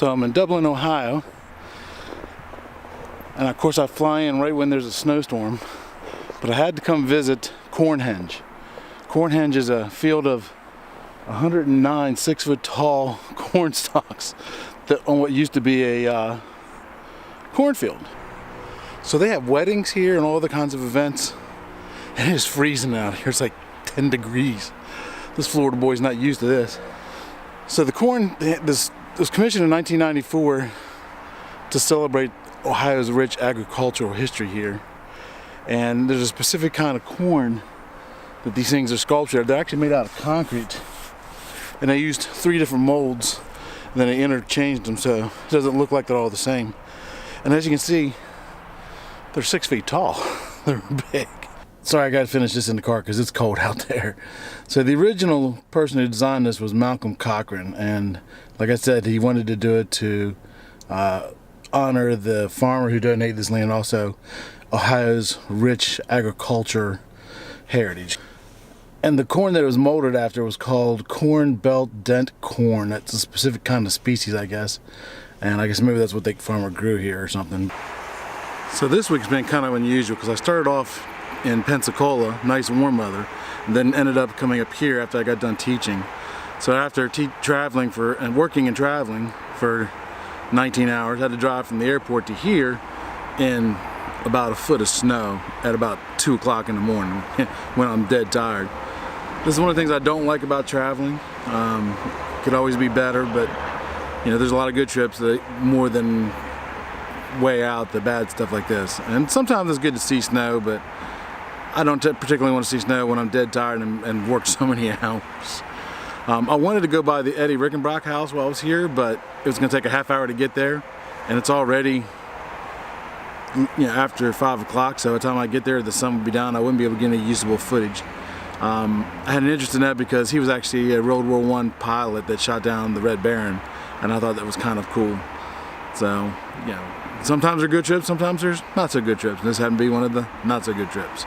So I'm in Dublin, Ohio, and of course I fly in right when there's a snowstorm, but I had to come visit Cornhenge. Cornhenge is a field of 109 6-foot tall corn stalks that on what used to be a cornfield. So they have weddings here and all other kinds of events, and it is freezing out here. It's like 10 degrees. This Florida boy's not used to this. So the corn, this was commissioned in 1994 to celebrate Ohio's rich agricultural history here. And there's a specific kind of corn that these things are sculptured. They're actually made out of concrete. And they used 3 different molds, and then they interchanged them so it doesn't look like they're all the same. And as you can see, they're 6 feet tall. They're big. Sorry, I gotta finish this in the car because it's cold out there. So the original person who designed this was Malcolm Cochran, and like I said, he wanted to do it to honor the farmer who donated this land, also Ohio's rich agriculture heritage. And the corn that it was molded after was called corn belt dent corn. That's a specific kind of species, I guess. And I guess maybe that's what the farmer grew here or something. So this week's been kind of unusual because I started off in Pensacola, nice warm weather, and then ended up coming up here after I got done teaching. So after traveling and working and traveling for 19 hours, I had to drive from the airport to here in about a foot of snow at about 2 o'clock in the morning when I'm dead tired. This is one of the things I don't like about traveling. Could always be better, but you know, there's a lot of good trips that more than weigh out the bad stuff like this. And sometimes it's good to see snow, but I don't particularly want to see snow when I'm dead tired and worked so many hours. I wanted to go by the Eddie Rickenbach house while I was here, but it was going to take a half hour to get there, and it's already, you know, after 5 o'clock, so by the time I get there the sun would be down. I wouldn't be able to get any usable footage. I had an interest in that because he was actually a World War I pilot that shot down the Red Baron, and I thought that was kind of cool. So, you know, sometimes they're good trips, sometimes there's not so good trips, and this happened to be one of the not so good trips.